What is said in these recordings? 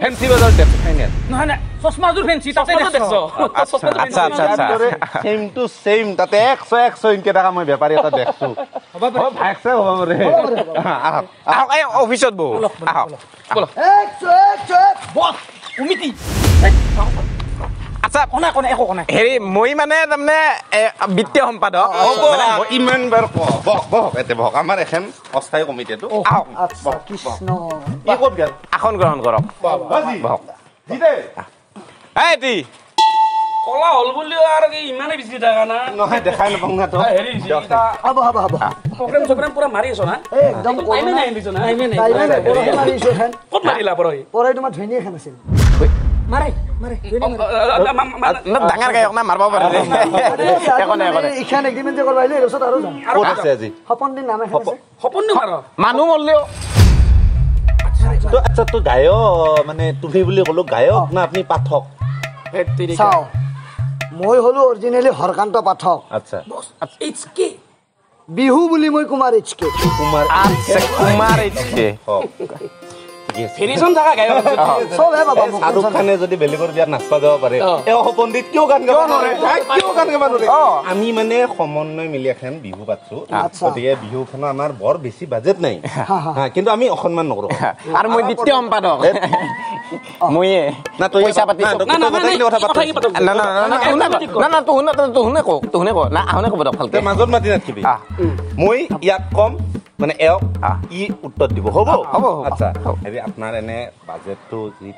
fancy বাজাৰ দেখছো final নহয় না চশমাজোৰ ফেন্সি তাতে দেখছো আচ্ছা আচ্ছা আচ্ছা সেম টু সেম তাতে 100 ইনকে টাকা মই বেপাৰী এটা দেখছো হ'ব পাৰে ভাগছে হ'ব মৰে আহক এই অফিসত বহ আহক বলো 100 বস কমিটি আচ্ছা কোনে কোনে একো কোনে হেৰি মই মানে তাৰমানে বিত্তীয় সম্পাদক ইমান বাৰ বহক এতে বহক আমাৰ এখন অস্থায়ী কমিটিটো আহক আচ্ছা কৃষ্ণ কি ক'ত গেল আসন গ্ৰহণ কৰক বহক জিতে এই তি কলা হল বুলি আৰু কি ইমানে বিচি থাকা না নহয় দেখাই নাপাওঁ না তো হেৰি জিতা হ'ব প্ৰগ্ৰাম পুৰা মাৰি আছ না একদম টাইমে নাই দিছ না টাইমে নাই পৰহি মাৰিছো এখন ক'ত মাৰিলা পৰহি পৰহি তোমাৰ ধুনীয়া এখন আছিল মাৰে ডাঙৰ গায়ক না মাৰিব পাৰে একো নাই ইখান এগ্ৰিমেণ্ট যে কৰিব আহিলে এই বছৰত আৰু যাম ক'ত আছে আজি সপন দিন নাম এখন আছে সপোন নি মাৰ মানুহ মৰলেও তো আচ্ছা তো গায়ক মানে তুমি বুলি ক'লো গায়ক না আপুনি পাঠক চাও মই হলো অৰিজিনেলি হৰকান্ত পাঠক আচ্ছা ইটস কি বিহু বুলি মই কুমাৰ এইচকে কুমাৰ আচ্ছা কুমাৰ এইচকে ফেৰিজন থাকা গায়ক চব হে বাবা শাহৰুখ খানে যদি বেলেগৰ বিয়াত নাচবা যাব পাৰে সপনদিত কিয় গান গাব নোৱাৰে কিয় গান গাব নোৱাৰে আমি মানে সমন্বয় মিলি এখন বিহু পাতছো গতিকে বিহুখনৰ আমাৰ বৰ বেছি বাজেট নাই কিন্তু আমি অসন্মান নকৰো আৰু মই বিত্তীয় সম্পাদক মইয়ে না তই পইচা পাতি তুহুনে কো না আহুনে ক'ব দক ভালকে মাজত মাতি নাথাকিবি মই ইয়াক কম মানে এওক ই উত্তৰ দিব হ'ব আচ্ছা হেৰি আপোনাৰ এনে বাজেটটো যি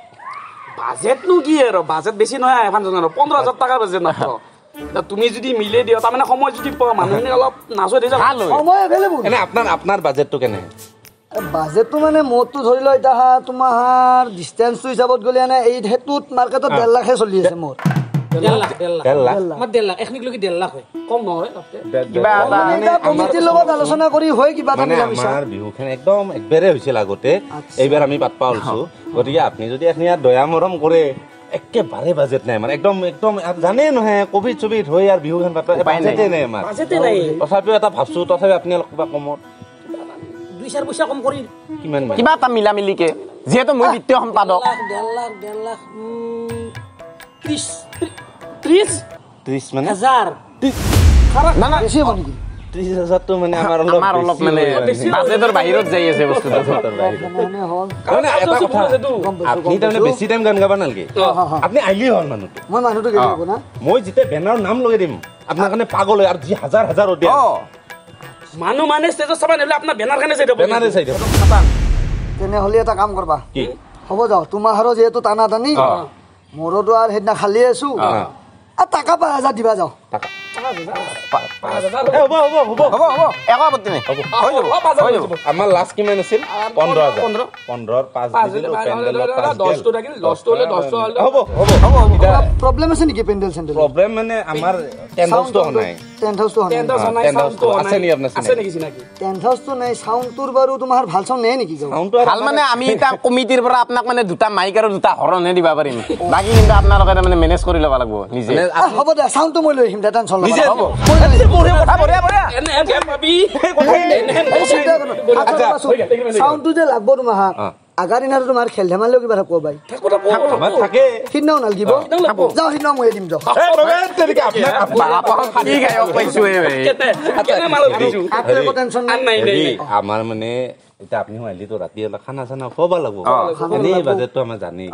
বাজেটনো কি আৰু বাজেট বেছি নহয় এখন জনৰ 15000 টকা বাজেট নাথ তুমি যদি মিলে দিও তাৰ মানে সময় যদি পোৱা মানুহখিনি অলপ নাচো দি যাব সময় এভেইলেবল এনে আপোনাৰ বাজেটটো কেনে বাজেটটো মানে মোৰটো ধৰি লও এটা তোমাৰ ডিসটেন্সটো হিচাপত গলি এনে এই হেতুত মাৰ্কেটত 1.5 লাখে চলি আছে মোৰ 1.5 লাখ 1.5 লাখ আমাৰ 1.5 লাখ এখনিক লগি 1.5 লাখ হয় কম নহয় কিবা এটা কমিটিৰ লগত আলোচনা কৰি হয় কিবা এটা মানে মিলা মিছা আমাৰ বিহুখন একদম একবাৰে হৈছিল আগতে এইবাৰ আমি পাতপা ওলছো গতিকে আপুনি যদি এখন ইয়াত দয়া মৰম কৰে একেবাৰে বাজেট নাই মানে একদম একদম জানে নহয় কোভিড চভিড হৈ আৰু বিহুখন পাতবা বাজেটে নাই আমাৰ বাজেটে নাই তথাপিও এটা ভাবছো তথাপি আপুনি অলপ কিবা কমত 2-4 পইচা কম কৰি কিমান কিবা এটা মিলা মিলিকে যিহেতু মই বিত্তীয় সম্পাদক 1.5 লাখ 30 মানে হাজাৰ না না বেছি হ'ব নেকি 30,000 তো মানে আমাৰ অলপ মানে বাজেটৰ বাহিৰত যাই আছে বস্তুটো মানে হ'ল মানে এটা কথা আপুনি তাৰমানে বেছি টাইম গান গাব নালাগে আপুনি আহিলেই হ'ল মানুহটো মই মানুহটো গেলিব না মই যেতিয়া বেনাৰৰ নাম লগাই দিম আপোনাৰ কাৰণে পাগল হয় আৰু যি হাজাৰ হাজাৰ মানুহ মানে ষ্টেজত চাবা নেলে আপোনাৰ বেনাৰ খানে চাই দিব বেনাৰে চাই দিয়ক তেনেহ'লে এটা কাম কৰবা কি হ'ব যাও তোমাৰো যিহেতু টানা টানি মোৰোতো আৰু সেইদিনা খালি আছো আৰু টকা 5000 দিবা যাও হ'ব একো আপত্তি নাই হৈ যাব আমাৰ লাষ্ট কিমান আছিল 15,000 15 5 দিলো পেণ্ডেলত 10 টো থাকিল 10 টো হলে 10 টো হলে হ'ব প্ৰব্লেম আছে নেকি পেণ্ডেল চেণ্ডেল প্ৰব্লেম মানে আমাৰ টেন্ট হাউসটো নাই টেন্ট হাউসটো আছে নি আপোনাৰ আছে নেকি চিনাকি টেন্ট হাউসটো নাই সাউণ্ডটোৰ বাৰু তোমাৰ ভাল চাউণ্ড নাই নেকি সাউণ্ডটো ভাল মানে আমি এটা কমিটিৰ পৰা আপোনাক মানে দুটা মাইক আৰু দুটা হৰণহে দিবা পাৰিম বাকি কিন্তু আপোনালোকে মানে মেনেজ কৰি ল'ব লাগিব নিজে হ'ব দে সাউণ্ডটো মই লৈ আহিম দে টেনচন ল'ব নিজে হ'ব বঢ়িয়া এনে পাবি সাউণ্ডটো যে লাগব তোমাৰ আগাৰ দিনাটো তোমাৰ খেল ধেমালিও কিবা থাকব বাই আমাৰ থাকে সিদিনাও নালাগিব যাওঁ সিদিনাও মই দিম যাওঁ আমাৰ মানে এতিয়া আপুনি আহিলেতো ৰাতি অলপ খানা চানা খুৱাব লাগিব এনেই বাজেটটো আমাৰ জানেই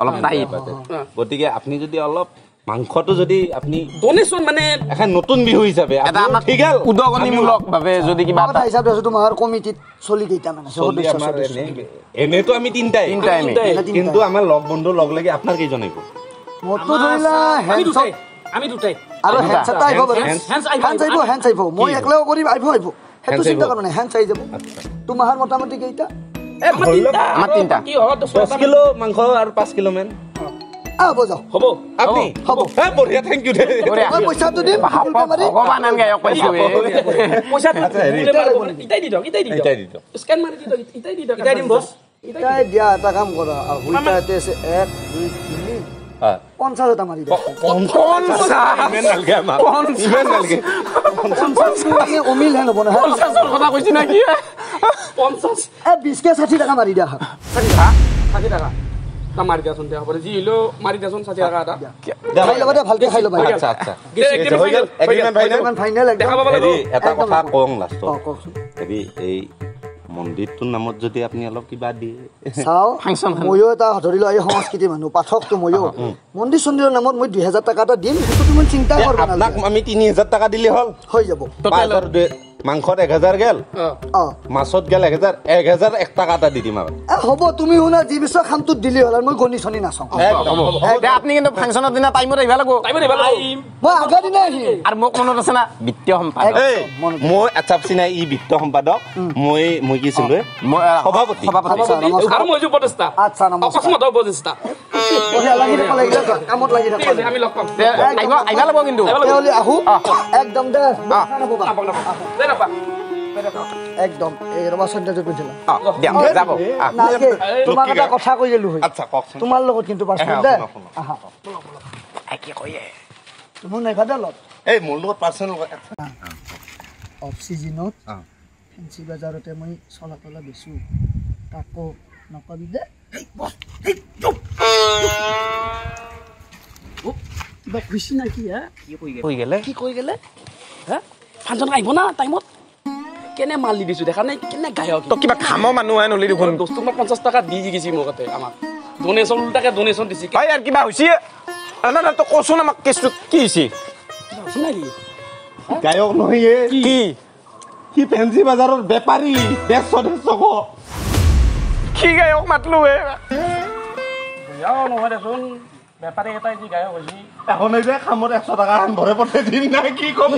গতিকে আপুনি যদি অলপ মাংসটো যদি আপুনি ডোনেশ্যন মানে এখন নতুন বিহু হিচাপে এটা আমাক উদগনিমূলক ভাৱে যদি কিবা এটা হিচাপ দিছো তোমাৰ কমিটিত চলি কেইটা মানে এনেতো আমি তিনটাই কিন্তু আমাৰ লগ বন্ধু লগ লাগি আপোনাৰ কেইজন আহিব মোৰটো ধৰিলা আমি দুটাই আৰু হেণ্ডছ এটা আহিব হেণ্ডছ আহিব মই একলাও কৰি আহিব সেইটো চিন্তা কৰা নাই হেণ্ডছ আহি যাব তোমাৰ মোটামুটি কেইটা আমাৰ তিনটা কি হয় 10 কিলো মাংস আৰু 5 কিলো মান হ'ব যাওঁ হ'ব আপনি হ'ব বঢ়িয়া থেংক ইউ মই পইচাটো দিম ভগৱান আমি গায়ক পাইছো পইচা ইটাই দি দিয়ক স্কেন মাৰি দি দিয়ক ইটাই দিম বস ইটাই দিয়া এটা কাম কৰা হুইটা এতে আছে 1 2 3 50 এটা মাৰি দিয়া 50 ইমান নালগে আমাৰ ইমান নালগে 50 আমি অমিল হেন হ'ব না 50 কথা কৈছি না কি 50 20 কে 60 টাকা মাৰি দিয়া 60 টাকা তা মাৰি দিয়াচোন দিয়া হ'ব যি হলেও মাৰি দিয়াচোন 60 টকা এটা খাই ল'বা দে ভালকে খাই ল'বা আচ্ছা আচ্ছা হৈ গ'ল এগ্ৰিমেণ্ট ফাইনেল ফাইনেল দেখা পাব হেৰি লাগিব এটা কথা কওঁ লাষ্টত কওকচোন হেৰি এই মন্দিৰটোৰ নামত যদি আপুনি অলপ কিবা দিয়ে চাওঁ ফাংচন ময়ো এটা ধৰি লোৱা এই সংস্কৃতিৰ মানুহ পাঠকটো ময়ো মন্দিৰ চন্দিৰৰ নামত মই 2000 টকা এটা দিম সেইটো তুমি চিন্তা কৰিব আপোনাক নালাগে আমি 3000 টকা দিলে হ'ল হৈ যাব মাংসত 1000 গেল অঁ মাছত গেল 1000 1 টকা এটা দি দিম আৰু হ'ব তুমি শুনা যি বিচৰা খামটোত দিলেই হ'ল আৰু মই গণি চনি নাচাওঁ দে আপুনি কিন্তু ফাংচনৰ দিনা টাইমত আহিব লাগিব টাইমত আহিব লাগিব মই আগৰ দিনাই আহিম আৰু মোক মনত আছে না বিত্তীয় সম্পাদক এই মই এচাপ চিনাই ই বিত্ত সম্পাদক মই কি ছিলো মই সভাপতি আৰু মই যে উপদেষ্টা আচ্ছা নমস্কাৰ অকস্মাত উপদেষ্টা বঢ়িয়া লাগি থাকিব লাগিব কামত লাগি ঠিক থাকিব আছে আমি লগ পাম দে, আহিব লাগিব কিন্তু তেতিয়াহ'লে আহো একদম দে নাপাবা দে নাপা একদম এই ৰবা চন্দ্ৰযোৰ পিন্ধিলা দিয়ক যাব নাকে তোমাক এটা কথা কৈ গেলো হয় আচ্ছা কওকচোন তোমাৰ লগত কিন্তু পাৰ্চনেল দে আহা কি কয়ে তুমি নাইবা দে লগত এই মোৰ লগত পাৰ্চনেল অফ চিজনত ফেঞ্চি বজাৰতে মই চলা তলা বেচো কাকো নকবি দে কিবা খুচি না কি হা কৈ গেলে কি কৈ গেলে হা ফাংচন আহিব না টাইমত কেনে মাল দি দিছো দেখা নাই কেনে গায়ক তো কিবা খামো মানুহ হয় নলি দেখোন দোস্তক মই 50 টকা দি গেছি মোৰ কতে আমাক ডোনেশ্যন উল্টাকে ডোনেশ্যন দিছি হয় আৰু কিবা হৈছে না না তো কচোন আমাক কেছটো কি হৈছে চিনাকি গায়ক নহয় কি সি ফেঞ্চি বজাৰৰ বেপাৰী 150 কি গায়ক মাতলো হে বেয়াও নহয় দেচোন বেপাৰী এটাই যি গায়ক হৈছে এখন এই যে খামত 100 টকা ভৰে পঠাই দিম না কি কম